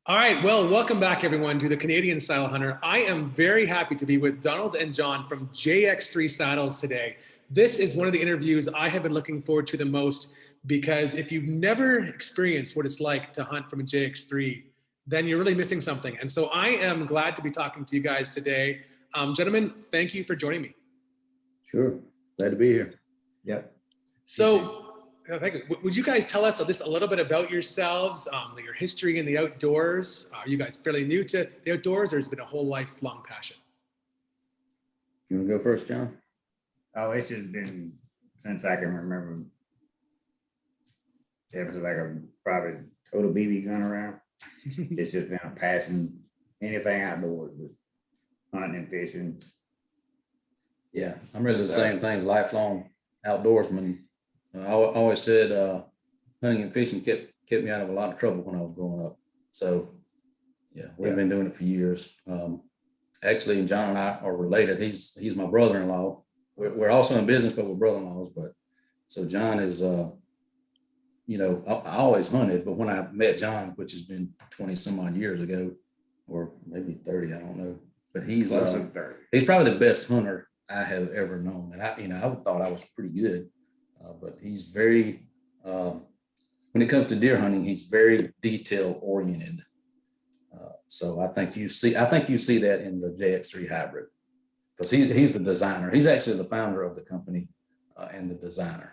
All right, well, welcome back everyone to the Canadian Saddle Hunter. I am very happy to be with Donald and John from JX3 Saddles today. This is one of the interviews I have been looking forward to the most because if you've never experienced what it's like to hunt from a JX3, then you're really missing something. And so I am glad to be talking to you guys today. Gentlemen, thank you for joining me. Sure, glad to be here. Yep. So, thank you. Would you guys tell us just a little bit about yourselves, your history in the outdoors? Are you guys fairly new to the outdoors, or has it been a whole lifelong passion? You want to go first, John? Oh, it's just been since I can remember. It was like a probably total BB gun around. It's just been a passion. Anything outdoors, just hunting and fishing. Yeah, I'm really the same thing, lifelong outdoorsman. I always said hunting and fishing kept me out of a lot of trouble when I was growing up. So, yeah, we've been doing it for years. Actually, and John and I are related. He's my brother-in-law. We're also in business, but we're brother-in-laws. But so John is, I always hunted, but when I met John, which has been 20 some odd years ago, or maybe 30, I don't know. But he's probably the best hunter I have ever known, and I thought I was pretty good. But he's very, when it comes to deer hunting, he's very detail oriented. So I think you see that in the JX3 Hybrid, because he's the designer. He's actually the founder of the company and the designer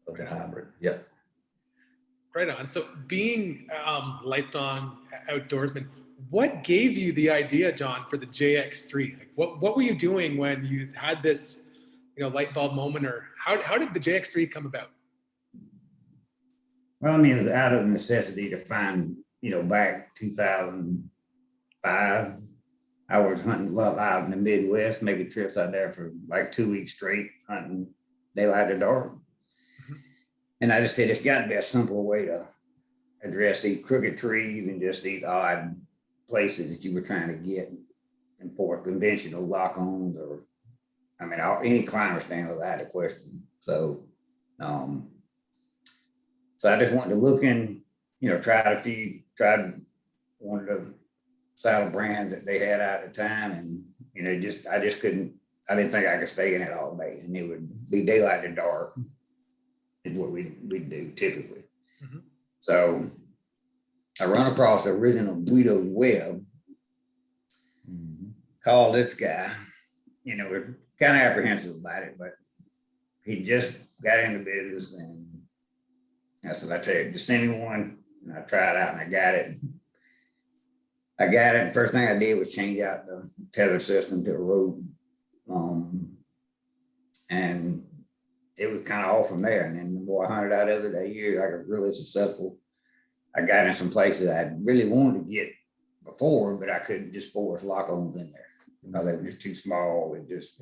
of the hybrid. Yep. Right on. So being lifelong outdoorsman, what gave you the idea, John, for the JX3? Like, what were you doing when you had this light bulb moment, or how did the JX3 come about? Well, I mean, it was out of necessity to find, back 2005, I was hunting a lot out in the Midwest, making trips out there for like 2 weeks straight, hunting daylight to dark. Mm-hmm. And I just said, it's got to be a simpler way to address these crooked trees and just these odd places that you were trying to get and for conventional lock-ons or any climber stand was out of question. So I just wanted to look in, tried one of the saddle brands that they had out at the time, and I just couldn't. I didn't think I could stay in it all day, and it would be daylight to dark is what we do typically. Mm-hmm. So I run across the original Guido's web, called this guy. We're kind of apprehensive about it, but he just got into business, and I said, I tell you, just send me one. And I tried out and I got it. And first thing I did was change out the tether system to a rope. And it was kind of all from there. And then the more I hunted out of it that year, I got really successful. I got in some places I really wanted to get before, but I couldn't just force lock-ons in there because they were just too small. It just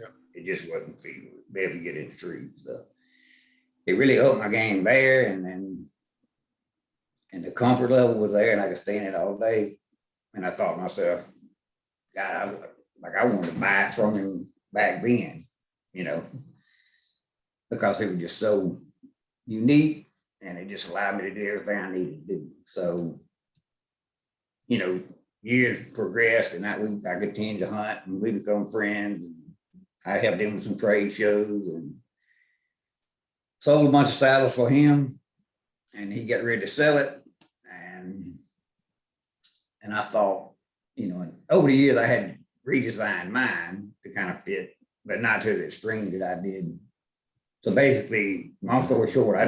wasn't feasible to be able to get in the trees. So it really upped my game there, and the comfort level was there, and I could stay in it all day. And I thought to myself, God, I wanted to buy it from him back then, because it was just so unique, and it just allowed me to do everything I needed to do. So, years progressed, and I continued to hunt, and we become friends. And I helped him with some trade shows and sold a bunch of saddles for him, and he got ready to sell it. And I thought, over the years I had redesigned mine to kind of fit, but not to the extreme that I did. So basically, long story short, I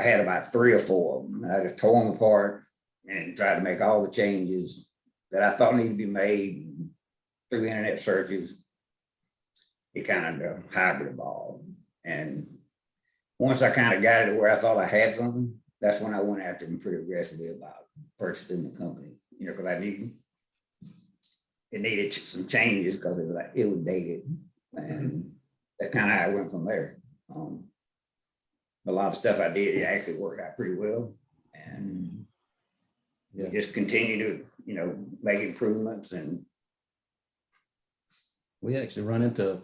had about 3 or 4 of them, and I just tore them apart and tried to make all the changes that I thought needed to be made through internet searches. It kind of hybrid evolved. And once I kind of got it to where I thought I had something, that's when I went after them pretty aggressively about purchasing the company, because it needed some changes because it was dated. And that's kind of how I went from there. A lot of stuff I did, it actually worked out pretty well. And just continue to, make improvements. And we actually run into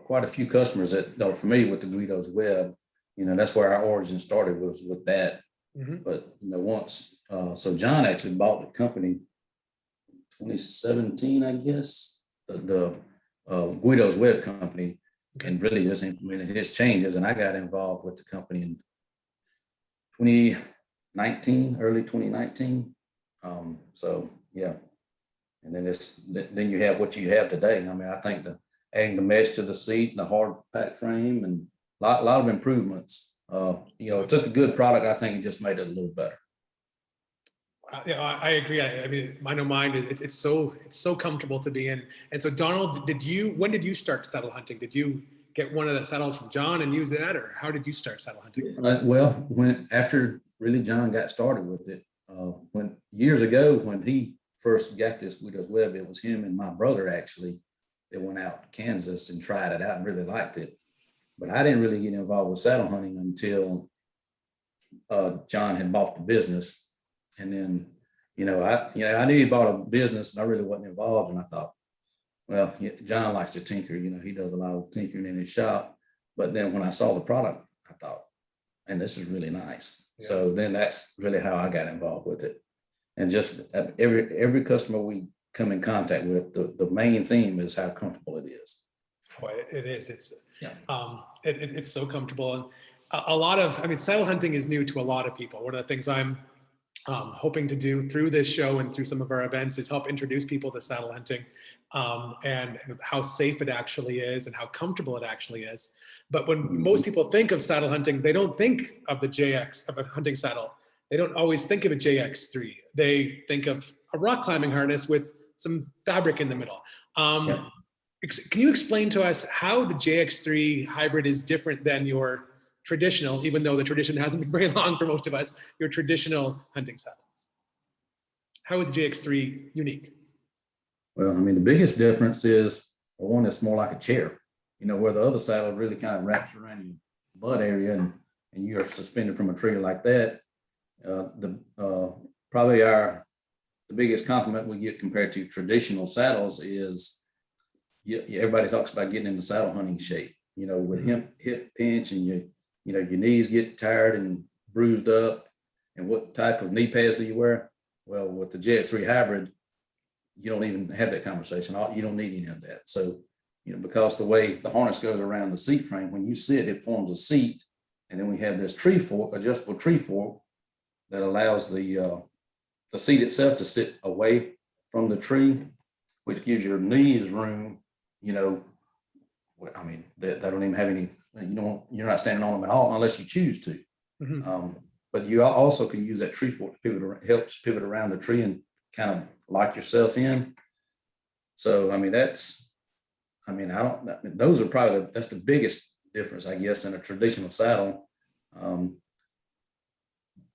quite a few customers that are familiar with the Guido's web. That's where our origin started, was with that. But once, so John actually bought the company 2017, I guess, the Guido's Web Company, and really just implemented his changes. And I got involved with the company in 2019, early 2019. So yeah, and then you have what you have today. I mean, I think adding the mesh to the seat and the hard pack frame and a lot of improvements. It took a good product. I think it just made it a little better. Yeah, I agree. I mean, I know mine. It's so comfortable to be in. And so, Donald, when did you start saddle hunting? Did you get one of the saddles from John and use that, or how did you start saddle hunting? Well, after really John got started with it, when years ago when he first got this Guido's Web, it was him and my brother actually that went out to Kansas and tried it out and really liked it. But I didn't really get involved with saddle hunting until John had bought the business. And then, I knew he bought a business and I really wasn't involved. And I thought, well, John likes to tinker, he does a lot of tinkering in his shop. But then when I saw the product, I thought, and this is really nice. Yeah. So then that's really how I got involved with it. And just every customer we come in contact with, the main theme is how comfortable it is. Boy, it is. It's so comfortable. And saddle hunting is new to a lot of people. One of the things I'm hoping to do through this show and through some of our events is help introduce people to saddle hunting and how safe it actually is and how comfortable it actually is. But when most people think of saddle hunting, they don't think of the JX, of a hunting saddle. They don't always think of a JX3. They think of a rock climbing harness with some fabric in the middle. Can you explain to us how the JX3 Hybrid is different than your traditional, even though the tradition hasn't been very long for most of us, your traditional hunting saddle? How is the JX3 unique? Well, I mean, the biggest difference is one that's more like a chair, where the other saddle really kind of wraps around your butt area and you're suspended from a tree like that. Probably the biggest compliment we get compared to traditional saddles is everybody talks about getting in the saddle hunting shape, with hip pinch and your knees get tired and bruised up. And what type of knee pads do you wear? Well, with the JX3 Hybrid, you don't even have that conversation. You don't need any of that. So, because the way the harness goes around the seat frame, when you sit, it forms a seat. And then we have this adjustable tree fork that allows the seat itself to sit away from the tree, which gives your knees room, I mean, they don't even have any, you're not standing on them at all unless you choose to. But you also can use that tree fork to helps pivot around the tree and kind of lock yourself in. So, I mean, those are probably that's the biggest difference, I guess, in a traditional saddle.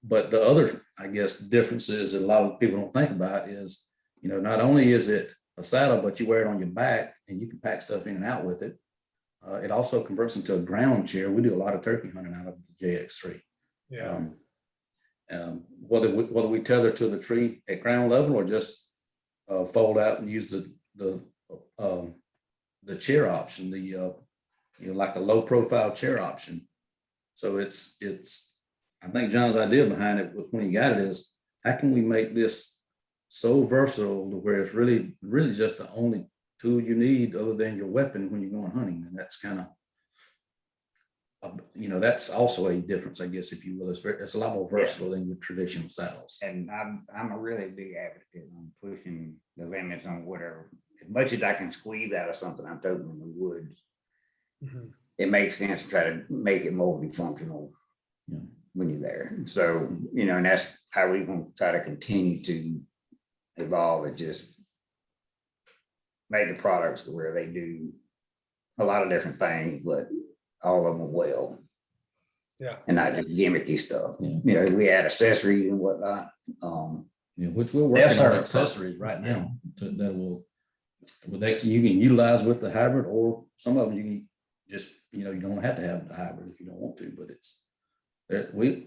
But the other, I guess, differences that a lot of people don't think about is, not only is it a saddle, but you wear it on your back and you can pack stuff in and out with it. It also converts into a ground chair. We do a lot of turkey hunting out of the JX3. Yeah. Whether we tether to the tree at ground level or just fold out and use the chair option, like a low profile chair option. So it's I think John's idea behind it when he got it is, how can we make this so versatile to where it's really, really just the only tool you need other than your weapon when you're going hunting. And that's kind of, that's also a difference, I guess, if you will. It's a lot more versatile than your traditional saddles. And I'm a really big advocate on pushing the limits on whatever, as much as I can squeeze out of something I'm toting in the woods. It makes sense to try to make it multifunctional when you're there. So, and that's how we're going to try to continue to evolve and just make the products to where they do a lot of different things, but all of them well. Yeah. And not just gimmicky stuff. Yeah. We add accessories and whatnot. Which we're working on accessories right now that you can utilize with the hybrid, or some of them you can just, you don't have to have the hybrid if you don't want to, but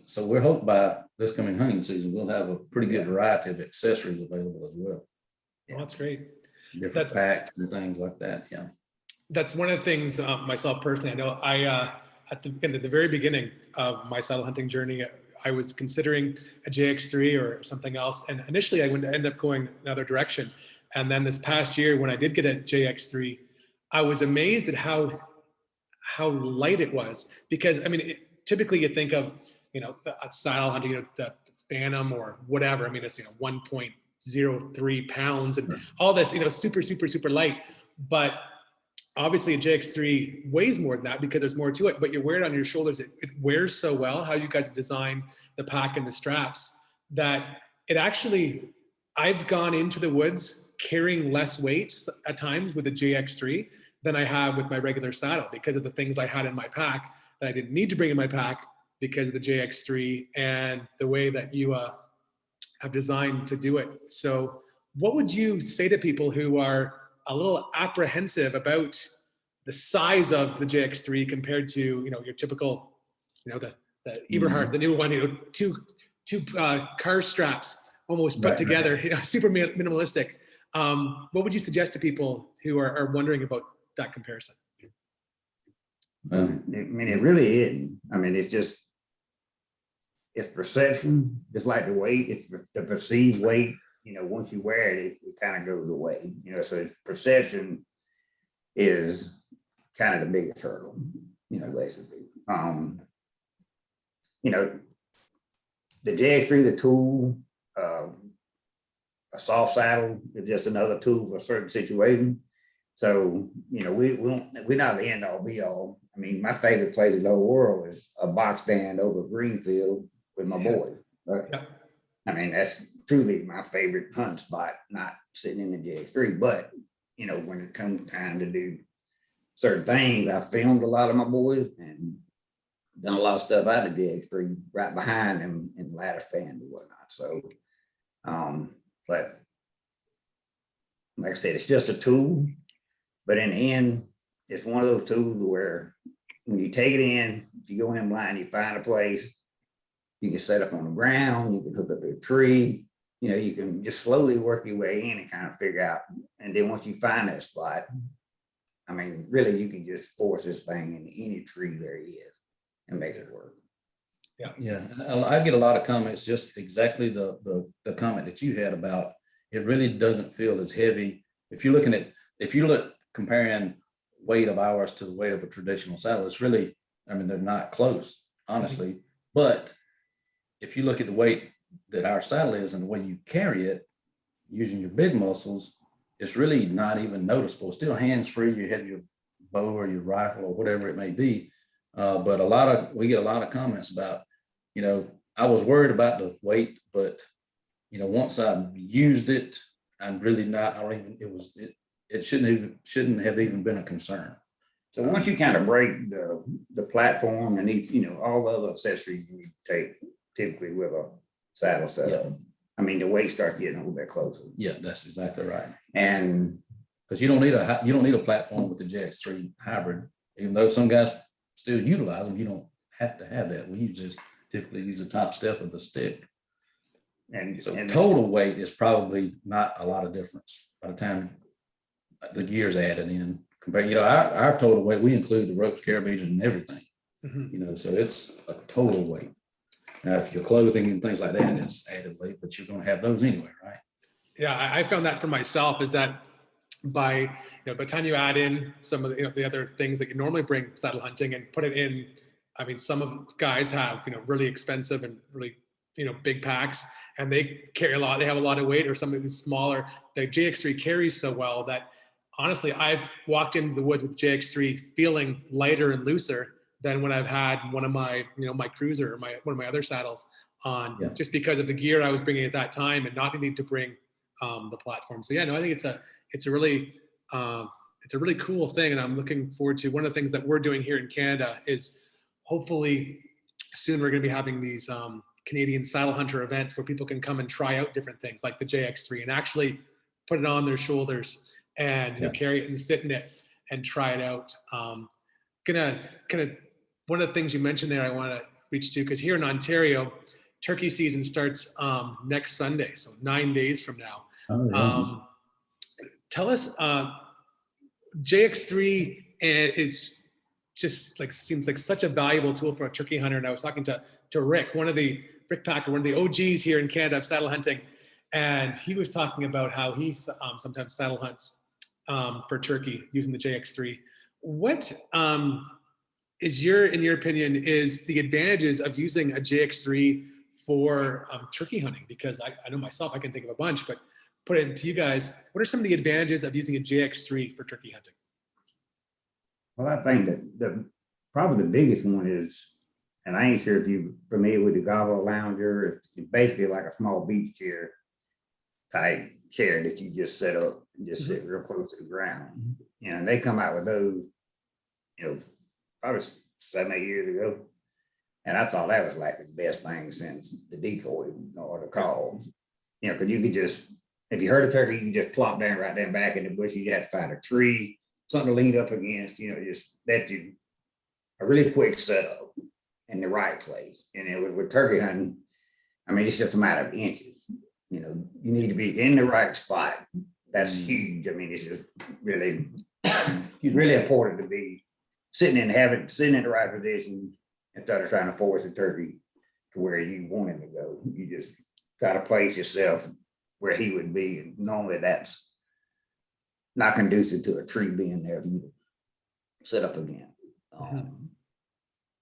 so we're hoping by this coming hunting season, we'll have a pretty good variety of accessories available as well. Oh, that's great. Different packs and things like that. Yeah. That's one of the things myself personally, I know in the very beginning of my saddle hunting journey, I was considering a JX3 or something else. And initially I would end up going another direction. And then this past year, when I did get a JX3, I was amazed at how light it was, because I mean, typically you think of, a saddle hunter, the Phantom or whatever. I mean, it's, 1.03 pounds and all this, super, super, super light. But obviously a JX3 weighs more than that because there's more to it, but you wear it on your shoulders. It wears so well, how you guys have designed the pack and the straps, that it actually, I've gone into the woods carrying less weight at times with the JX3 than I have with my regular saddle, because of the things I had in my pack that I didn't need to bring in my pack because of the JX3 and the way that you have designed to do it. So what would you say to people who are a little apprehensive about the size of the JX3 compared to, your typical, the Eberhard, the new one, two car straps almost put together, super minimalistic. What would you suggest to people who are wondering about that comparison? I mean, it really isn't. I mean, it's perception. It's like the weight. It's the perceived weight. Once you wear it, it kind of goes away. So it's perception is kind of the biggest hurdle. Basically. The JX3, the tool, a soft saddle is just another tool for a certain situation. So, we're not the end all be all. I mean, my favorite place in the whole world is a box stand over Greenfield with my boys. Right? Yeah. I mean, that's truly my favorite hunt spot, not sitting in the JX3. But, when it comes time to do certain things, I filmed a lot of my boys and done a lot of stuff out of the JX3 right behind them in ladder stand and whatnot. So, but like I said, it's just a tool. But in the end, it's one of those tools where when you take it in, if you go in blind, you find a place, you can set up on the ground, you can hook up to a tree, you can just slowly work your way in and kind of figure out. And then once you find that spot, I mean, really, you can just force this thing into any tree there he is and make it work. Yeah. I get a lot of comments, just exactly the comment that you had about it really doesn't feel as heavy. If you look comparing weight of ours to the weight of a traditional saddle, it's really, I mean, they're not close, honestly. But if you look at the weight that our saddle is and the way you carry it using your big muscles, it's really not even noticeable. Still hands-free, you have your bow or your rifle or whatever it may be. But we get a lot of comments about, I was worried about the weight, but once I used it, I'm really not, it shouldn't have even been a concern. So once you kind of break the platform and all the other accessories you take typically with a saddle setup, I mean, the weight starts getting a little bit closer. Yeah, that's exactly right. And because you don't need a platform with the JX3 Hybrid, even though some guys still utilize them, you don't have to have that. We typically use the top step of the stick. And total weight is probably not a lot of difference by the time the gear's added in. Compared, our total weight, we include the ropes, carabiners, and everything. So it's a total weight. Now, if your clothing and things like that is added weight, but you're going to have those anyway, right? Yeah, I found that for myself is that by the time you add in some of the other things that you normally bring saddle hunting and put it in, I mean, some of guys have really expensive and really big packs, and they carry a lot. They have a lot of weight, or something smaller. The JX3 carries so well that honestly, I've walked into the woods with JX3 feeling lighter and looser than when I've had one of my my cruiser or one of my other saddles on, just because of the gear I was bringing at that time and not needing to bring the platform. So I think it's a really cool thing, and I'm looking forward to one of the things that we're doing here in Canada is hopefully soon we're going to be having these Canadian saddle hunter events where people can come and try out different things like the JX3 and actually put it on their shoulders and carry it and sit in it and try it out. One of the things you mentioned there I want to reach to, because here in Ontario, turkey season starts next Sunday, so 9 days from now. Tell us, JX3 is just like seems like such a valuable tool for a turkey hunter. And I was talking to Rick, Rick Packer, one of the OGs here in Canada of saddle hunting. And he was talking about how he sometimes saddle hunts for turkey using the JX3. What is in your opinion, is the advantages of using a JX3 for turkey hunting? Because I know myself, I can think of a bunch, but put it to you guys, what are some of the advantages of using a JX3 for turkey hunting? Well, I think that probably the biggest one is, and I ain't sure if you're familiar with the Gobbler Lounger. It's basically like a small beach chair type chair that you just set up and just sit real close to the ground. And they come out with those, probably 7, 8 years ago. And I thought that was like the best thing since the decoy or the call. Because you could just, if you heard a turkey, you could just plop down right there back in the bush. You had to find a tree, something to lean up against, just that you a really quick setup in the right place. And then with turkey hunting, I mean, it's just a matter of inches. You need to be in the right spot. That's huge. I mean, it's just really, really important to be sitting in the right position instead of trying to force a turkey to where you want him to go. You just got to place yourself where he would be. And normally that's not conducive to a tree being there for you to set up again.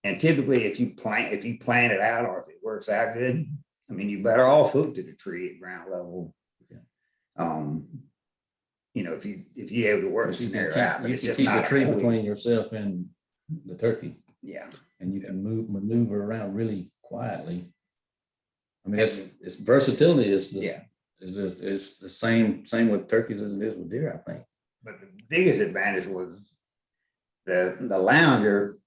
And typically if you plan it out, or if it works out good, I mean, you better off hook to the tree at ground level. If you able to work the scenario out, but you it's can just keep not the tree between yourself and the turkey. Yeah. And you can maneuver around really quietly. I mean, it's versatility is the same with turkeys as it is with deer, I think. But the biggest advantage was the lounger.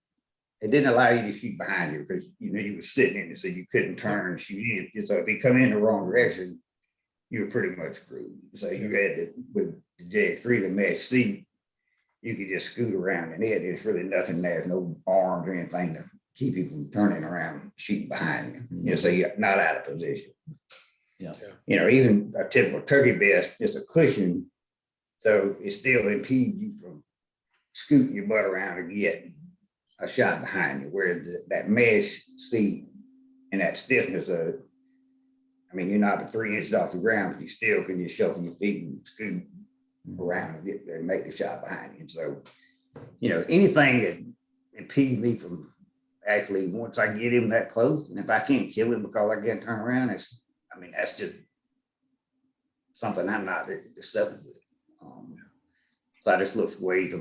It didn't allow you to shoot behind you because you were sitting in it, so you couldn't turn and shoot in. So if you come in the wrong direction, you were pretty much screwed. So you had with the JX3, the mesh seat, you could just scoot around in it. There's really nothing there, no arms or anything to keep you from turning around and shooting behind you. So you're not out of position. Yeah. Even a typical turkey vest is a cushion, so it still impedes you from scooting your butt around to get a shot behind you. Whereas that mesh seat and that stiffness of, I mean, you're not 3 inches off the ground, but you still can just shuffle your feet and scoot around and get there and make the shot behind you. And so, anything that impedes me from actually, once I get him that close, and if I can't kill him because I can't turn around, that's just something I'm not accepting with. So I just look for ways to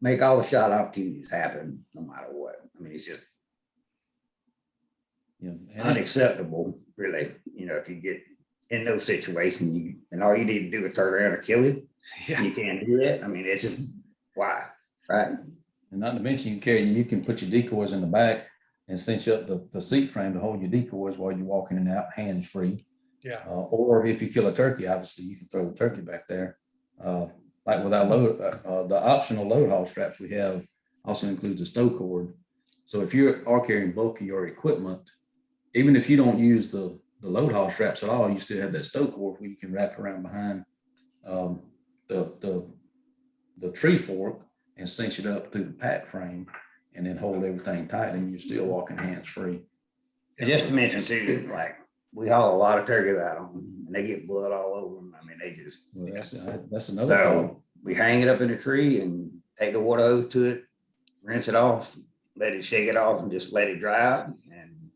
make all the shot opportunities happen, no matter what. I mean, it's just unacceptable, really. If you get in those situations, and all you need to do is turn around and kill him. Yeah. You can't do that. I mean, it's just why, right? And not to mention, you can put your decoys in the back and cinch up the seat frame to hold your decoys while you're walking in and out, hands free. Yeah. Or if you kill a turkey, obviously you can throw the turkey back there. Like with our the optional load haul straps we have also includes a stow cord. So if you are carrying bulky or equipment, even if you don't use the load haul straps at all, you still have that stow cord where you can wrap it around behind the tree fork and cinch it up through the pack frame and then hold everything tight, and you're still walking hands free. And just to mention too, like we haul a lot of turkeys out on them and they get blood all over them. I mean, they just, that's another thought. We hang it up in a tree and take the water hose to it, rinse it off, let it shake it off, and just let it dry out, and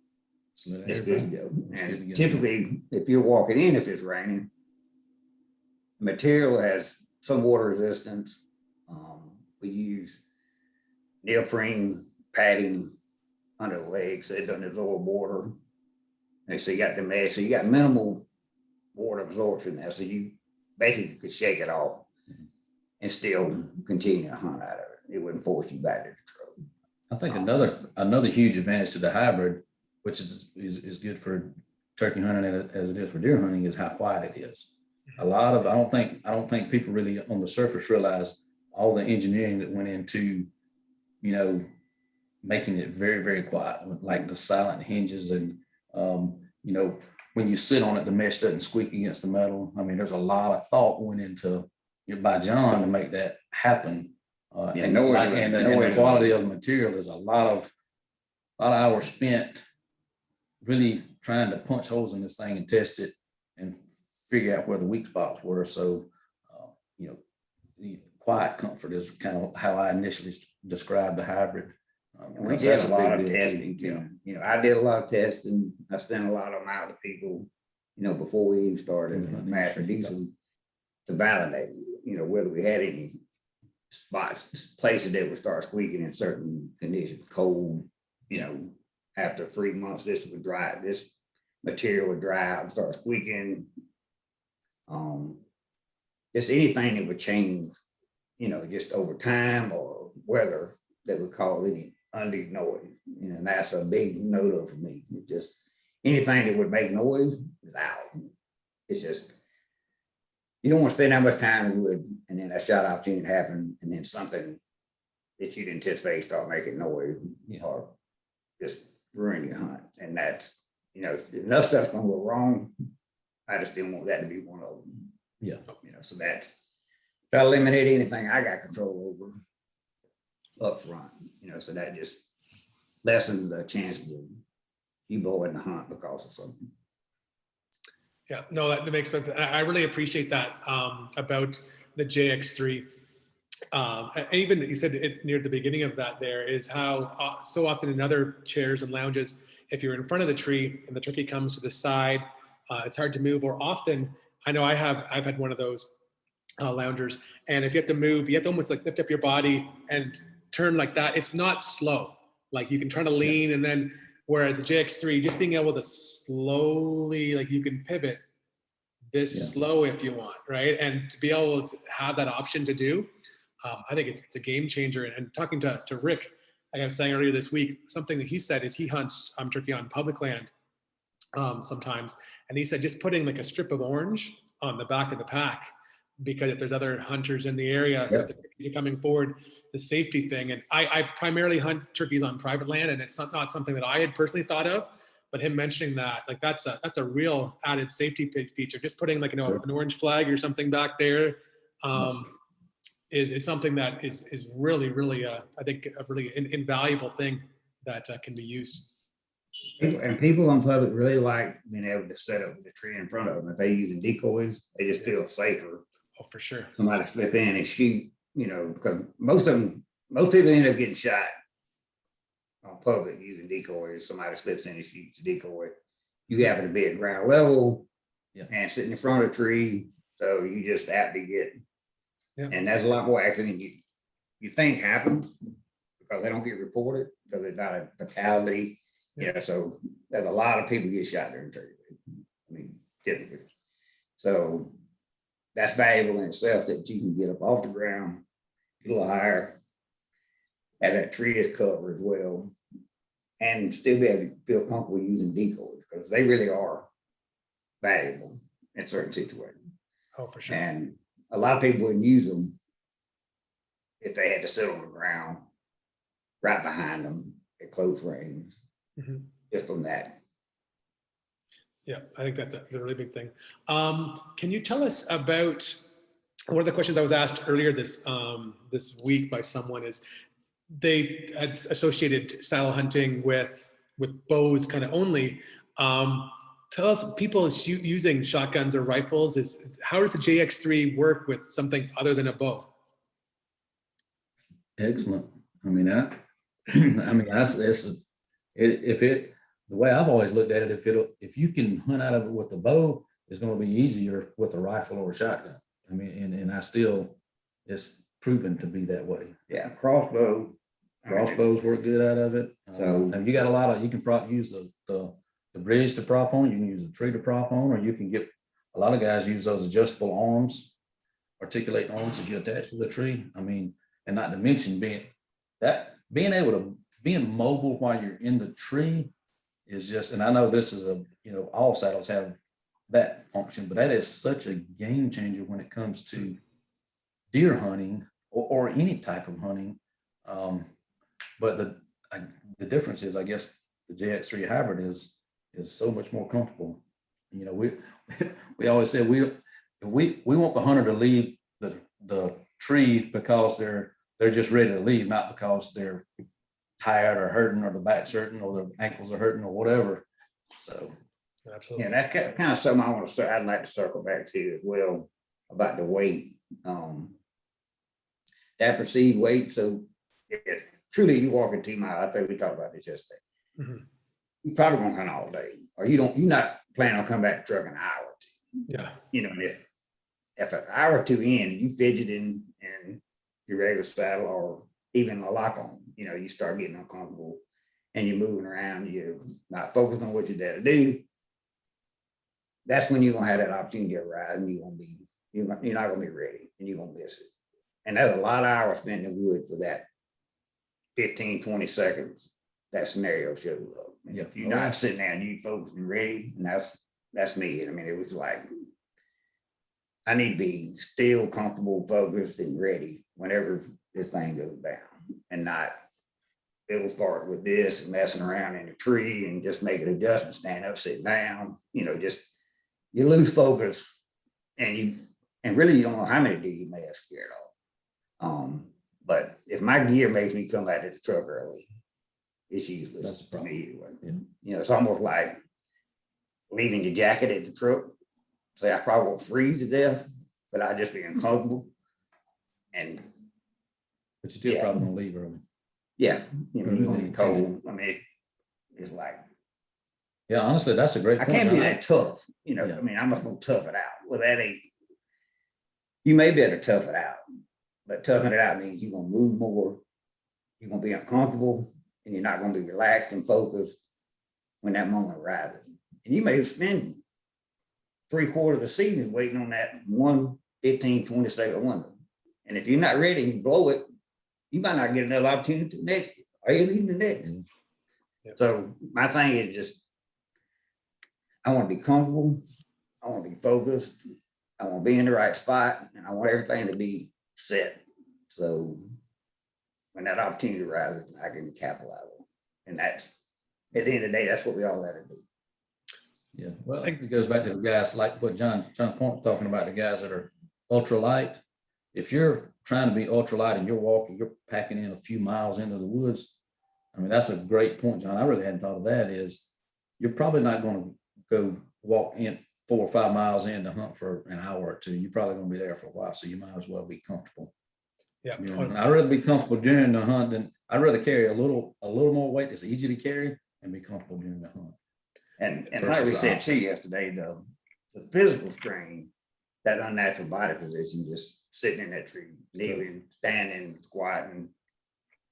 it's good to go. And typically, if you're walking in, if it's raining, material has some water resistance. We use neoprene padding under the legs so it doesn't absorb water. And so you got the mesh, so you got minimal water absorption there. So you basically could shake it off and still continue to hunt out of it. It wouldn't force you back to the truck. I think another huge advantage to the hybrid, which is good for turkey hunting as it is for deer hunting, is how quiet it is. I don't think people really on the surface realize all the engineering that went into, making it very, very quiet, like the silent hinges and, when you sit on it, the mesh doesn't squeak against the metal. I mean, there's a lot of thought went into by John to make that happen. Yeah, and, noise- and the quality of the material is a lot of hours spent really trying to punch holes in this thing and test it and figure out where the weak spots were. So, the quiet comfort is kind of how I initially described the hybrid. We because did that's a lot big of deal testing too. too. I did a lot of testing. I sent a lot of them out to people, before we even started Mhm. master diesel to validate, whether we had any spots, places that would start squeaking in certain conditions, cold, after 3 months, this would dry, this material would dry out and start squeaking. Just anything that would change, just over time or weather that would cause any undue noise. And that's a big no-no for me. Just anything that would make noise is out. It's just, you don't want to spend that much time in wood and then a shot opportunity happen and then something that you didn't anticipate start making noise or just ruin your hunt. And that's, enough stuff's gonna go wrong. I just didn't want that to be one of them. Yeah. So that's, if I eliminate anything I got control over up front, so that just lessens the chances of you blowing the hunt because of something. Yeah, no, that makes sense. I really appreciate that about the JX3. And even you said it near the beginning of that, there is how so often in other chairs and lounges, if you're in front of the tree and the turkey comes to the side, it's hard to move. Or often, I know I've had one of those loungers, and if you have to move, you have to almost like lift up your body and turn like that. It's not slow. Like you can try to lean, and then whereas the JX3, just being able to slowly, like you can pivot this slow if you want, right? And to be able to have that option to do, I think it's a game changer. And talking to Rick, like I was saying earlier this week, something that he said is he hunts turkey on public land sometimes. And he said just putting like a strip of orange on the back of the pack, because if there's other hunters in the area, so if the turkeys are coming forward, the safety thing. And I primarily hunt turkeys on private land, and it's not something that I had personally thought of, but him mentioning that, like that's a real added safety feature. Just putting like, an orange flag or something back there is something that is really, really, I think a really invaluable thing that can be used. And people on public really like being able to set up the tree in front of them. If they're using decoys, they just feel safer. Oh, for sure. Somebody slip in and shoot, because most people end up getting shot on public using decoys. Somebody slips in and shoots a decoy. You happen to be at ground level and sitting in front of a tree, so you just apt to get. And there's a lot more accident you think happens because they don't get reported because it's not a fatality. So there's a lot of people get shot during turkey. I mean, typically. So that's valuable in itself that you can get up off the ground, get a little higher, have that tree is covered as well, and still be able to feel comfortable using decoys because they really are valuable in certain situations. Oh, for sure. And a lot of people wouldn't use them if they had to sit on the ground right behind them at close range. Just from that. Yeah, I think that's a really big thing. Can you tell us about one of the questions I was asked earlier this week by someone is they had associated saddle hunting with bows kind of only. Tell us, people using shotguns or rifles, how does the JX3 work with something other than a bow? Excellent. I mean, the way I've always looked at it, if you can hunt out of it with the bow, it's going to be easier with a rifle or a shotgun. I mean, and it's proven to be that way. Yeah, crossbows work good out of it. So and you got you can use the bridge to prop on, you can use the tree to prop on, or you can get, a lot of guys use those adjustable arms, articulate arms as you attach to the tree. I mean, and not to mention being mobile while you're in the tree is just, and I know this is all saddles have that function, but that is such a game changer when it comes to deer hunting or any type of hunting. But the difference is, I guess, the JX3 Hybrid is so much more comfortable. We always say we want the hunter to leave the tree because they're they're just ready to leave, not because they're tired or hurting or the back's hurting or their ankles are hurting or whatever. So. Absolutely. Yeah, that's kind of something I want to say. I'd like to circle back to as well about the weight. That perceived weight. So if truly you walk in 2 miles, I think we talked about this yesterday. Mhm. You're probably gonna hunt all day, or you're not planning on coming back to truck an hour or two. Yeah. You know, and if an hour or two in, you fidgeting in your regular saddle or even a lock on, you know, you start getting uncomfortable and you're moving around, you're not focused on what you're there to do. That's when you're gonna have that opportunity to ride, and you're not gonna be ready, and you're gonna miss it. And that's a lot of hours spent in the wood for that 15, 20 seconds that scenario shows up. And if you're not sitting there and you focused and ready, and that's me. I mean, it was like I need to be still comfortable, focused, and ready whenever this thing goes down, and not it'll start with this and messing around in the tree and just making adjustments, stand up, sit down, you know, just you lose focus, and really you don't know how many deer you may have scared off. But if my gear makes me come back to the truck early, it's useless to me. Yeah. You know, it's almost like leaving your jacket at the truck. Say I probably won't freeze to death, but I just be uncomfortable. But you still probably gonna leave early. Yeah, you know, you're gonna be cold. I mean, it's like. Yeah, honestly, that's a great point. I can't be that tough, you know. Yeah. I mean, I must go tough it out. Well, that ain't. You may be able to tough it out, but toughing it out means you're gonna move more, you're gonna be uncomfortable, and you're not gonna be relaxed and focused when that moment arises. And you may spend 3/4 of the season waiting on that 1 15, 20 second window. And if you're not ready and you blow it, you might not get another opportunity to next year, or even the next. Mm-hmm. Yep. So my thing is just I want to be comfortable. I want to be focused. I want to be in the right spot, and I want everything to be set. So when that opportunity arises, I can capitalize on it. And that's at the end of the day, that's what we all got to do. Yeah. Well, I think it goes back to the guys like what John's point was talking about, the guys that are ultra light. If you're trying to be ultra light and you're packing in a few miles into the woods, I mean, that's a great point, John. I really hadn't thought of that. Is you're probably not going to go walk in 4 or 5 miles in to hunt for an hour or two. You're probably going to be there for a while, so you might as well be comfortable. Yeah, you know, I'd rather be comfortable during the hunt than I'd rather carry a little more weight that's easy to carry and be comfortable during the hunt. And like we said too yesterday, the physical strain, that unnatural body position, just sitting in that tree, kneeling, standing, squatting,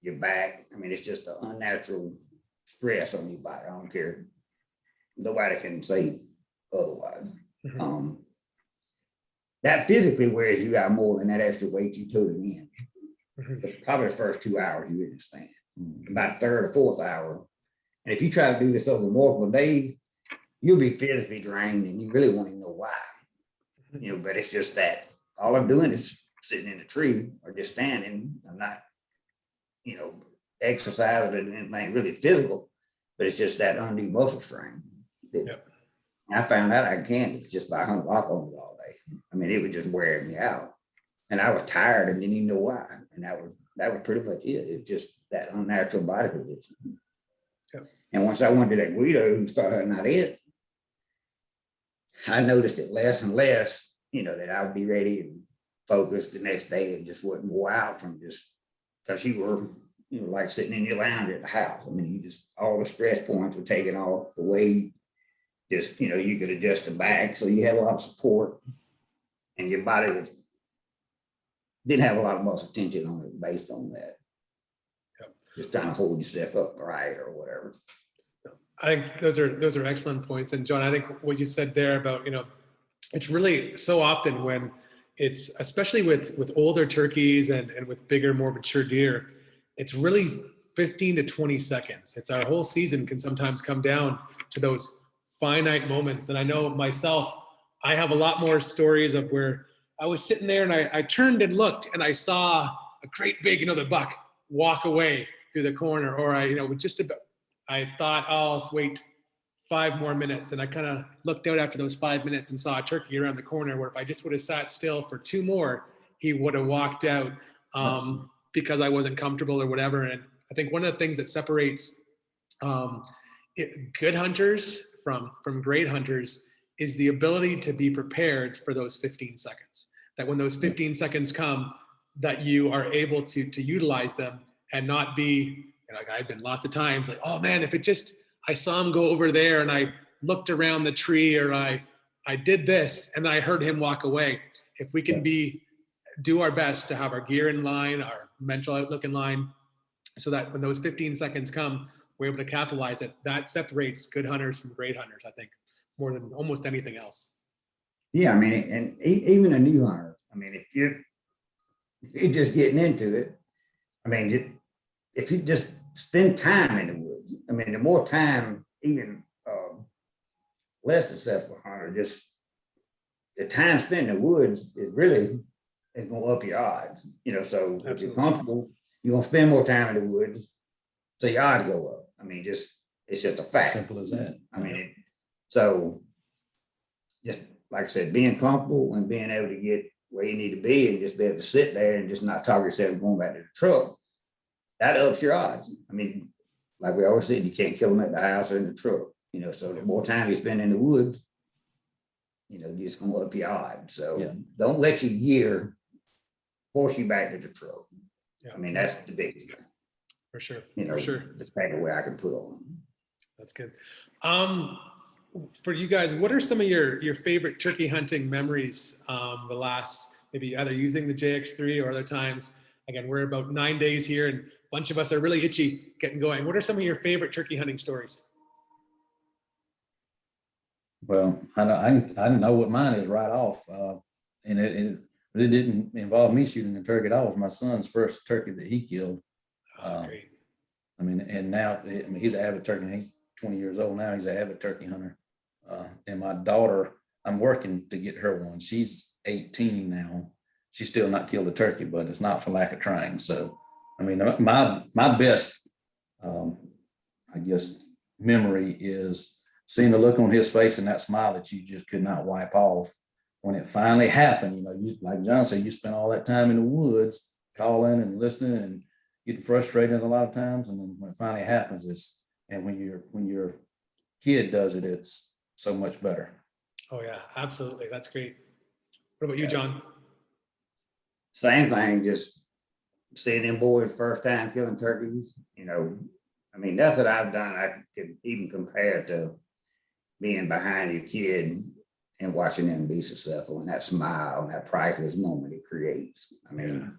your back. I mean, it's just an unnatural stress on your body. I don't care. Nobody can say otherwise. Mm-hmm. That physically wears you out more than that extra weight you took it in. Mm-hmm. Probably the first 2 hours you didn't stand. Mm-hmm. About third or fourth hour. And if you try to do this over multiple days, you'll be physically drained and you really won't even know why. Mm-hmm. You know, but it's just that all I'm doing is sitting in a tree or just standing. I'm not, you know, exercising or anything really physical, but it's just that undue muscle strain. Yep. I found out I can't just by hunting lock on all day. I mean, it would just wear me out, and I was tired and didn't even know why. And that was pretty much it. It's just that unnatural body position. Yep. And once I went to that Guido and started hunting out it, I noticed it less and less. You know, that I would be ready and focused the next day and just wouldn't go out from just because you were, you know, like sitting in your lounge at the house. I mean, you just all the stress points were taken off, the weight. Just, you know, you could adjust the back, so you had a lot of support, and your body didn't have a lot of muscle tension on it based on that. Yep. Just trying to hold yourself up right or whatever. I think those are excellent points. And John, I think what you said there about, you know, it's really so often when it's, especially with older turkeys and with bigger, more mature deer, it's really 15 to 20 seconds. It's our whole season can sometimes come down to those finite moments. And I know myself, I have a lot more stories of where I was sitting there and I turned and looked and I saw a great big, you know, the buck walk away through the corner, or I thought, oh, I'll wait 5 more minutes. And I kind of looked out after those 5 minutes and saw a turkey around the corner where if I just would have sat still for 2 more, he would have walked out. because I wasn't comfortable or whatever. And I think one of the things that separates good hunters from great hunters is the ability to be prepared for those 15 seconds. That when those 15 seconds come, that you are able to utilize them and not be, like I've been lots of times like, oh man, if it just, I saw him go over there and I looked around the tree, or I did this and I heard him walk away. If we can do our best to have our gear in line, our mental outlook in line, so that when those 15 seconds come, we're able to capitalize it. That separates good hunters from great hunters, I think, more than almost anything else. Yeah, I mean, and even a new hunter, I mean, if you're just getting into it, I mean, if you just spend time in the woods, I mean, the more time, even less successful hunter, just the time spent in the woods is going to up your odds, so Absolutely. If you're comfortable, you're going to spend more time in the woods, so your odds go up. I mean, it's just a fact. Simple as that. I mean, so just like I said, being comfortable and being able to get where you need to be and just be able to sit there and just not talk yourself going back to the truck, that ups your odds. I mean, like we always said, you can't kill them at the house or in the truck, so the more time you spend in the woods, you're just going to up your odds. So don't let your gear force you back to the truck. Yeah. I mean, that's the biggest thing. For sure. For sure. That's kind of where I can put on. That's good. For you guys, what are some of your favorite turkey hunting memories? The last, maybe either using the JX3 or other times. Again, we're about 9 days here and a bunch of us are really itchy getting going. What are some of your favorite turkey hunting stories? Well, I know what mine is right off. And it really didn't involve me shooting the turkey at all. It was my son's first turkey that he killed. Great. I mean, and now, he's an avid turkey. He's 20 years old now. He's an avid turkey hunter. And my daughter, I'm working to get her one. She's 18 now. She's still not killed a turkey, but it's not for lack of trying. So, I mean, my best, I guess, memory is seeing the look on his face and that smile that you just could not wipe off when it finally happened. Like John said, you spent all that time in the woods calling and listening and getting frustrated a lot of times. And then when it finally happens, when your kid does it, it's so much better. Oh yeah, absolutely. That's great. What about you, John? Same thing, just seeing them boys first time killing turkeys, I mean, that's what I've done. I could even compare to being behind your kid and watching them be successful, and that smile and that priceless moment it creates. I mean,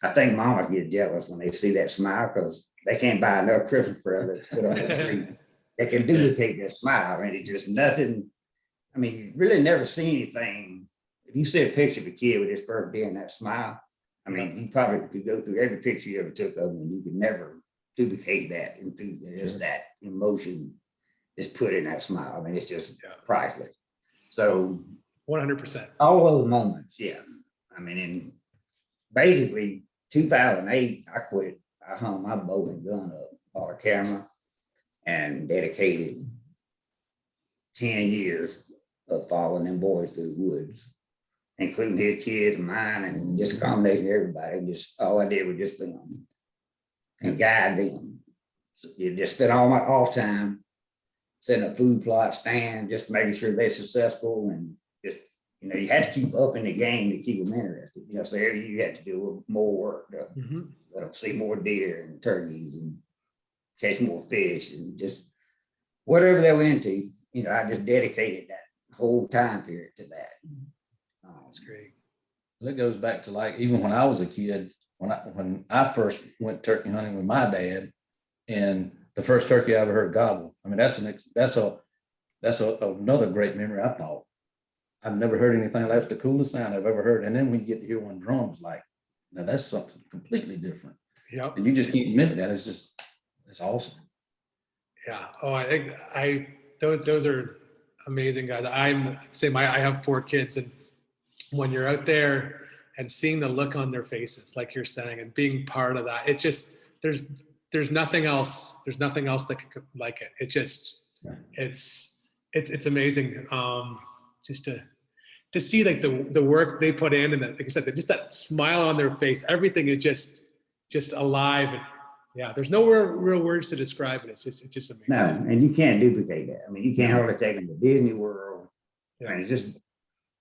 I think mamas get jealous when they see that smile because they can't buy enough Christmas presents to put on the tree. They can duplicate that smile. I mean, it's just nothing. I mean, you really never see anything. If you see a picture of a kid with his first day and that smile, I mean, you probably could go through every picture you ever took of him and you could never duplicate that. And just that emotion is put in that smile. I mean, it's just priceless. So 100%. All those moments, I mean, in basically 2008, I quit. I hung my bow and gun up, bought a camera, and dedicated 10 years of following them boys through the woods, including his kids, mine, and just a combination of everybody. Just all I did was just film and guide them. So you just spent all my off time setting up food plot, stand, just making sure they're successful, and just you had to keep up in the game to keep them interested. So you had to do more work to let them see more deer and turkeys and catch more fish and just whatever they were into. I just dedicated that whole time period to that. That's great. That goes back to like even when I was a kid, when I first went turkey hunting with my dad, and the first turkey I ever heard gobble. I mean, that's another great memory. I thought I've never heard anything. That's the coolest sound I've ever heard. And then when you get to hear one drum, it's like, now that's something completely different. Yep. And you just keep mimicking that. It's awesome. Yeah. Oh, I think those are amazing, guys. I have 4 kids, and when you're out there and seeing the look on their faces, like you're saying, and being part of that, it just there's nothing else. There's nothing else that could like it. It just it's amazing. Just to see like the work they put in, and that, like I said, just that smile on their face. Everything is just just alive. And, yeah, there's no real words to describe it. It's just amazing. No, and you can't duplicate that. I mean, you can't hardly take them to Disney World. Yeah. And it's just,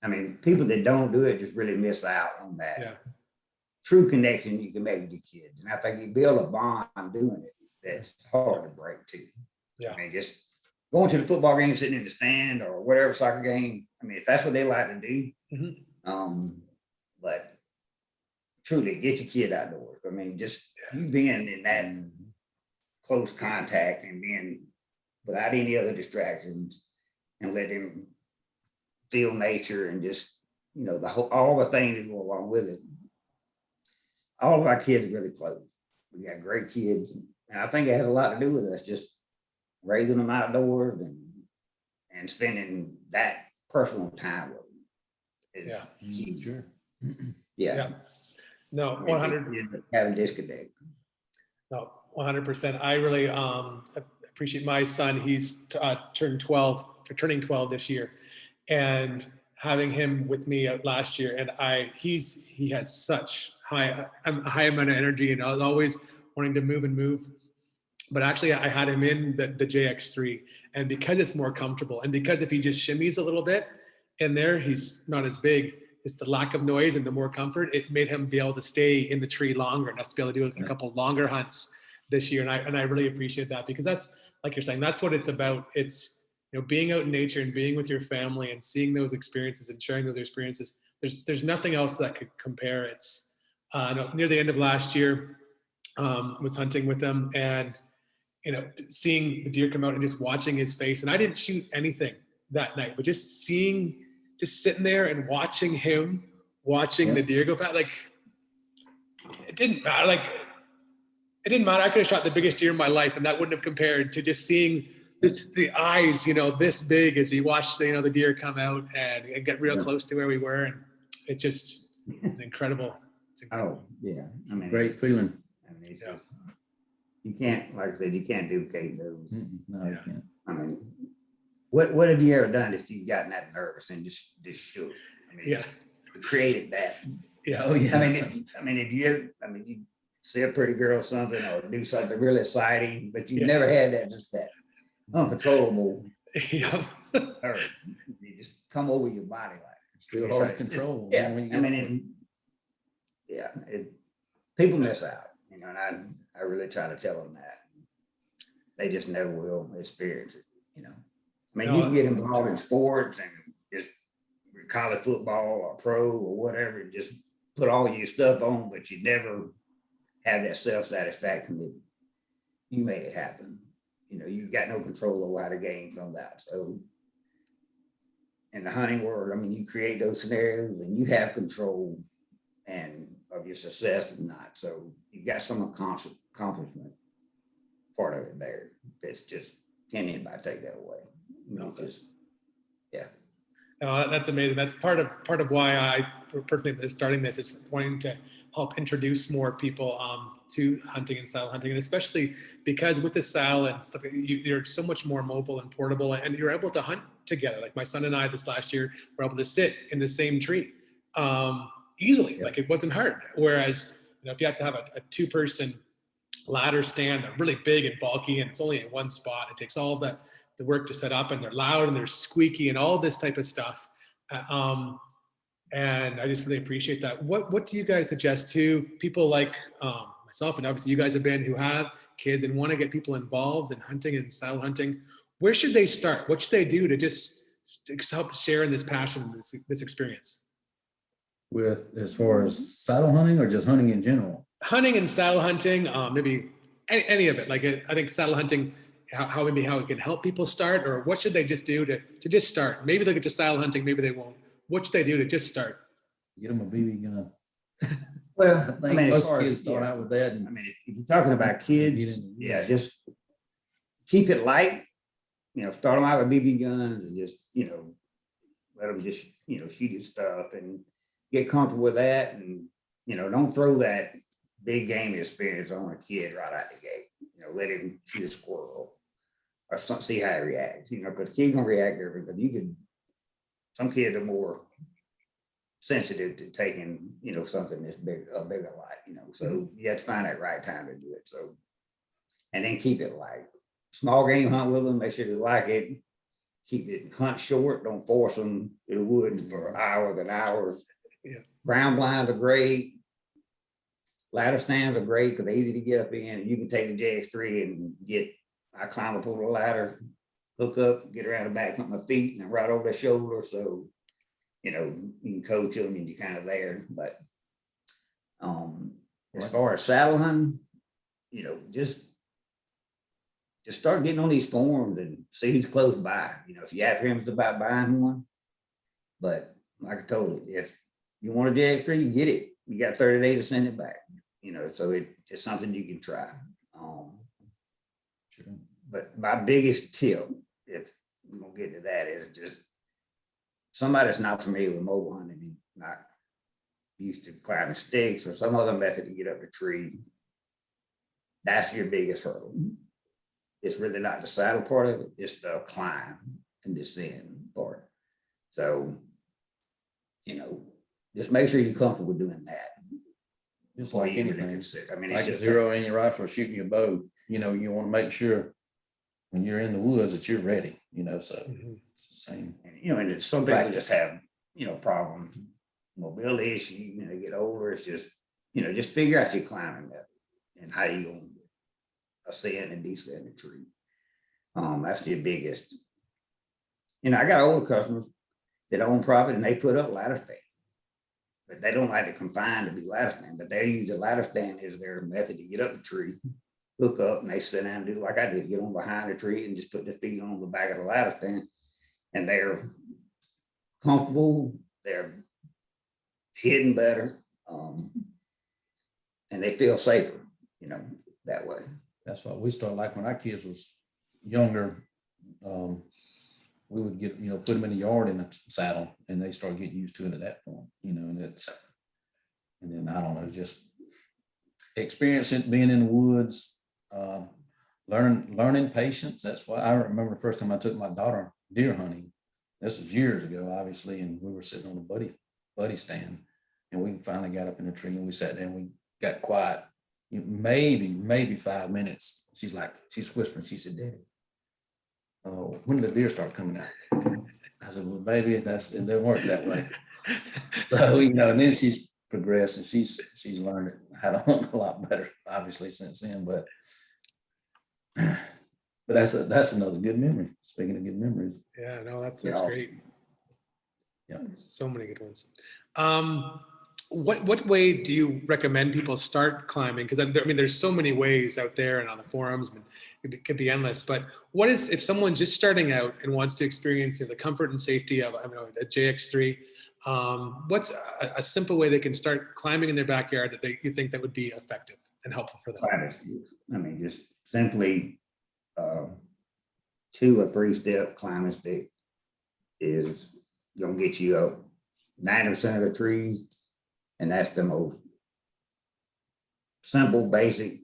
I mean, people that don't do it just really miss out on that Yeah. true connection you can make with your kids. And I think you build a bond doing it that's hard to break too. Yeah. I mean, just going to the football game, sitting in the stand or whatever soccer game. I mean, if that's what they like to do, but truly get your kid outdoors. I mean, just you being in that close contact and being without any other distractions and let them feel nature and just, you know, all the things that go along with it. All of our kids are really close. We got great kids. And I think it has a lot to do with us just raising them outdoors and spending that personal time with them. Yeah. Sure. Yeah. No, 100. Have a disconnect. No, 100%. I really appreciate my son. He's turning 12 this year, and having him with me last year. And he has such a high amount of energy, and I was always wanting to move. But actually, I had him in the JX3, and because it's more comfortable, and because if he just shimmies a little bit in there, he's not as big. It's the lack of noise and the more comfort. It made him be able to stay in the tree longer, and us to be able to do a couple longer hunts this year. And I really appreciate that, because that's, like you're saying, that's what it's about. It's, you know, being out in nature and being with your family and seeing those experiences and sharing those experiences. There's nothing else that could compare. It's near the end of last year, was hunting with them, and you know, seeing the deer come out and just watching his face. And I didn't shoot anything that night, but just sitting there and watching him, the deer go past, like, it didn't matter. Like, it didn't matter. I could have shot the biggest deer in my life, and that wouldn't have compared to just seeing the eyes, you know, this big as he watched, you know, the deer come out and get real close to where we were. And it's incredible. Oh, yeah. I mean, Great feeling. I mean, it's just, you can't, like I said, you can't duplicate those. No, you can't. I mean, what have you ever done if you've gotten that nervous and just shook? I mean, just created that. Yeah. Oh yeah. I mean, if you see a pretty girl or something, or do something really exciting, but you never had that, just that uncontrollable. Yeah. Nerve. You just come over your body like Still hard to control. Yeah. People miss out, you know, and I really try to tell them that. They just never will experience it, you know. I mean, you can get involved in sports and just college football or pro or whatever, just put all your stuff on, but you never have that self-satisfaction that you made it happen. You know, you got no control over how the game comes out. So in the hunting world, I mean, you create those scenarios and you have control and of your success and not. So you got some accomplishment part of it there. That's just, can't anybody take that away. No, just, yeah. That's amazing. That's part of why I personally starting this is wanting to help introduce more people to hunting and saddle hunting, and especially because with the saddle and stuff, you're so much more mobile and portable, and you're able to hunt together. Like my son and I this last year were able to sit in the same tree easily. Like it wasn't hard. Whereas, you know, if you have to have a two-person ladder stand, they're really big and bulky, and it's only in one spot. It takes all the work to set up, and they're loud and they're squeaky and all this type of stuff. And I just really appreciate that. What do you guys suggest to people like myself, and obviously you guys who have kids and want to get people involved in hunting and saddle hunting? Where should they start? What should they do to just help share in this passion, this experience? With as far as saddle hunting or just hunting in general? Hunting and saddle hunting, maybe any of it. Like I think saddle hunting, how it can help people start, or what should they just do to just start? Maybe they'll get to saddle hunting, maybe they won't. What should they do to just start? Get them a BB gun. Well, I mean, most kids start out with that. And I mean, if you're talking about kids, just keep it light. You know, start them out with BB guns and just, you know, let them just, you know, shoot at stuff and get comfortable with that. And, you know, don't throw that big game experience on a kid right out the gate. You know, let him shoot a squirrel or see how he reacts. You know, because the kid's gonna react different. Because some kids are more sensitive to taking, something that's big, a bigger light, so you have to find that right time to do it. So, and then keep it light. Small game hunt with them, make sure they like it. Keep it hunt short, don't force them to the woods for hours and hours. Yeah. Ground blinds are great. Ladder stands are great because they're easy to get up in. You can take the JX3 and I climb up over the ladder, hook up, get around the back, put my feet and right over their shoulder. So, you can coach them and you're kind of there. But as far as saddle hunting, just start getting on these forums and see who's close by. If you have him about buying one. But like I told you, if you want a JX3, you get it. You got 30 days to send it back. So it's something you can try. Sure. But my biggest tip, if I'm gonna get to that, is just somebody that's not familiar with mobile hunting and not used to climbing sticks or some other method to get up the tree. That's your biggest hurdle. It's really not the saddle part of it, it's the climb and descend part. So, just make sure you're comfortable doing that. Just like anything, I mean, like a zero in your rifle or shooting your bow, you want to make sure when you're in the woods that you're ready, so it's the same. And some people just have, problems, mobility issues, they get older. It's just, just figure out your climbing method and how you gonna ascend and descend the tree. That's your biggest. I got older customers that own property and they put up ladder stand. But they don't like to confine to be ladder stand, but they use a ladder stand as their method to get up the tree, hook up, and they sit down and do like I did, get on behind the tree and just put their feet on the back of the ladder stand. And they're comfortable, they're hidden better, and they feel safer, that way. That's why we started, like when our kids was younger, we would get, put them in the yard in a saddle and they start getting used to it at that point, and then I don't know, just experiencing being in the woods, learning patience. That's why I remember the first time I took my daughter deer hunting. This was years ago, obviously, and we were sitting on a buddy stand and we finally got up in the tree and we sat there and we got quiet. Maybe 5 minutes. She's whispering, she said, "Daddy, when did the deer start coming out?" I said, "Well, baby, it doesn't work that way." So, and then she's progressed and she's learned how to hunt a lot better, obviously, since then. But that's another good memory. Speaking of good memories. Yeah, no, that's great. Yeah. So many good ones. What way do you recommend people start climbing? Because there's so many ways out there and on the forums, and it could be endless. But what is, if someone's just starting out and wants to experience the comfort and safety of a JX3? What's a simple way they can start climbing in their backyard that you think that would be effective and helpful for them? Just simply 2 or 3 step climbing stick is gonna get you up 90% of the trees. And that's the most simple, basic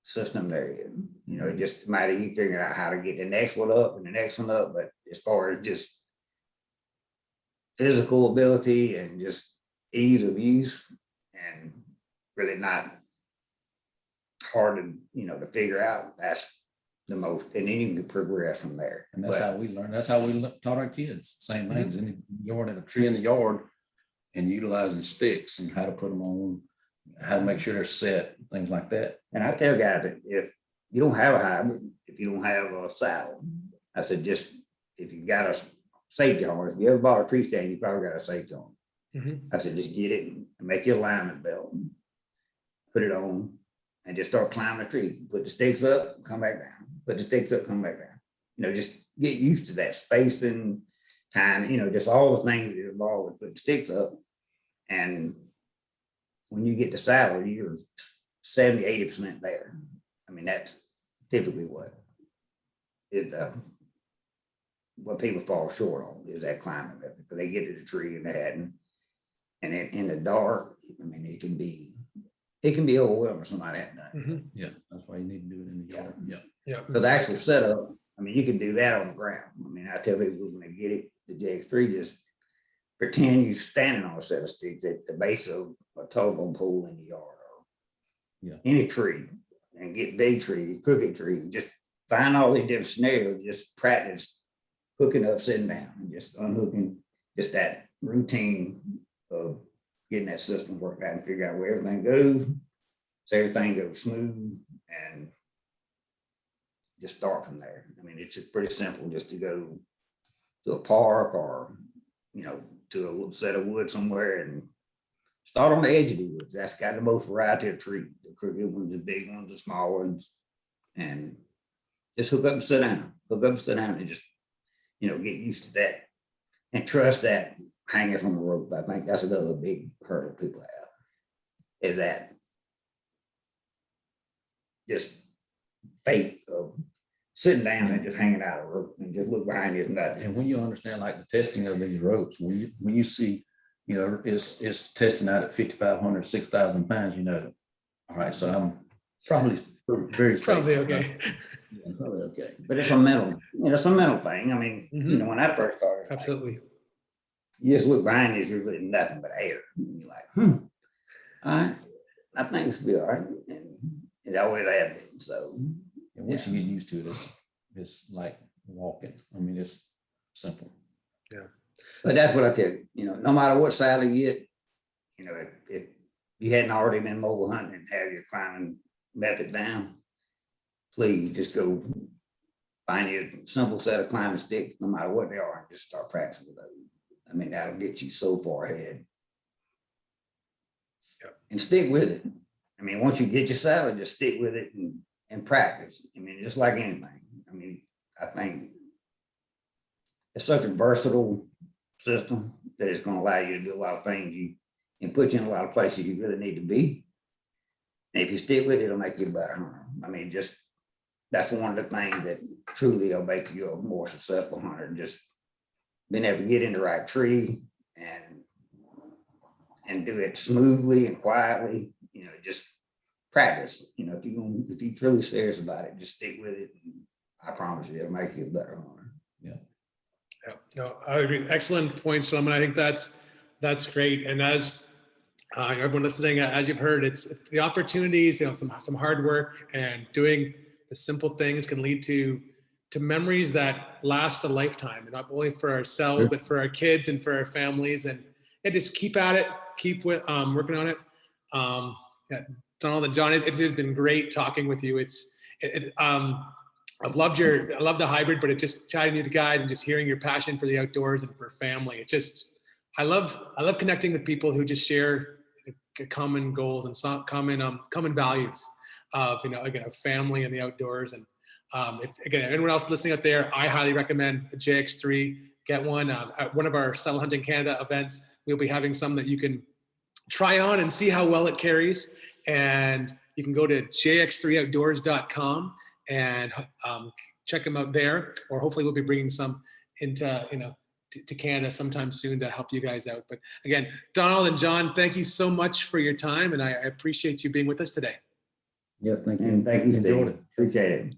system there is. It just matter you figure out how to get the next one up and the next one up. But as far as just physical ability and just ease of use and really not hard to figure out, that's the most, and then you can progress from there. And that's how we learn. That's how we taught our kids. Same things in the yard, in a tree in the yard, and utilizing sticks and how to put them on, how to make sure they're set, things like that. And I tell guys that if you don't have a hybrid, if you don't have a saddle, I said, just if you got a safety on, if you ever bought a tree stand, you probably got a safety on. I said, just get it and make your alignment belt, put it on, and just start climbing the tree. Put the sticks up, come back down. Put the sticks up, come back down. Just get used to that spacing, time, just all the things that are involved with putting sticks up. And when you get the saddle, you're 70-80% there. That's typically what people fall short on, is that climbing method, because they get to the tree and they hadn't. And in the dark, it can be overwhelming. Somebody hadn't done it. Yeah, that's why you need to do it in the yard. Yeah. Because the actual setup, you can do that on the ground. I tell people when they get it, the JX3, just pretend you're standing on a set of sticks at the base of a telephone pole in the yard or any tree, and get big tree, crooked tree, just find all these different scenarios, just practice hooking up, sitting down, and just unhooking, just that routine of getting that system worked out and figure out where everything goes, so everything goes smooth, and just start from there. I mean, it's just pretty simple just to go to a park or, to a set of wood somewhere and start on the edge of the woods. That's got the most variety of trees, the crooked ones, the big ones, the small ones, and just hook up and sit down, and just, get used to that and trust that hanging from a rope. I think that's another big hurdle people have, is that just faith of sitting down and just hanging out a rope and just look behind you and nothing. And when you understand like the testing of these ropes, when you see, it's testing out at 5,500, 6,000 pounds, all right, so I'm probably very safe. Probably okay. Yeah, probably okay. But it's a mental, thing. I mean, when I first started, Absolutely. you just look behind you, you're really nothing but air. And you're like, all right, I think this will be all right. And it always has been. So, and once you get used to it, it's like walking. I mean, it's simple. Yeah. But that's what I tell you, no matter what saddle you get, if you hadn't already been mobile hunting and have your climbing method down, please just go find you a simple set of climbing sticks, no matter what they are, and just start practicing with those. I mean, that'll get you so far ahead. Yep. And stick with it. I mean, once you get your saddle, just stick with it and practice. I mean, just like anything. I mean, I think it's such a versatile system that it's going to allow you to do a lot of things and put you in a lot of places you really need to be. And if you stick with it, it'll make you a better hunter. I mean, just that's one of the things that truly will make you a more successful hunter. Just being able to get in the right tree and do it smoothly and quietly. Just practice. If you're truly serious about it, just stick with it. I promise you, it'll make you a better hunter. Yeah. Yeah, no, I agree. Excellent point, Solomon. I think that's great. And as everyone listening, as you've heard, it's the opportunities, some hard work and doing the simple things can lead to memories that last a lifetime, and not only for ourselves, but for our kids and for our families. And just keep at it, keep working on it. Donald and John, it has been great talking with you. I love the hybrid, but it just chatting with the guys and just hearing your passion for the outdoors and for family. I love connecting with people who just share common goals and common values of, again, of family and the outdoors. And again, anyone else listening out there, I highly recommend the JX3. Get one at one of our Saddle Hunting Canada events. We'll be having some that you can try on and see how well it carries. And you can go to jx3outdoors.com and check them out there, or hopefully we'll be bringing some into to Canada sometime soon to help you guys out. But again, Donald and John, thank you so much for your time, and I appreciate you being with us today. Yeah, thank you. And thank you, Enjoyed it. Appreciate it.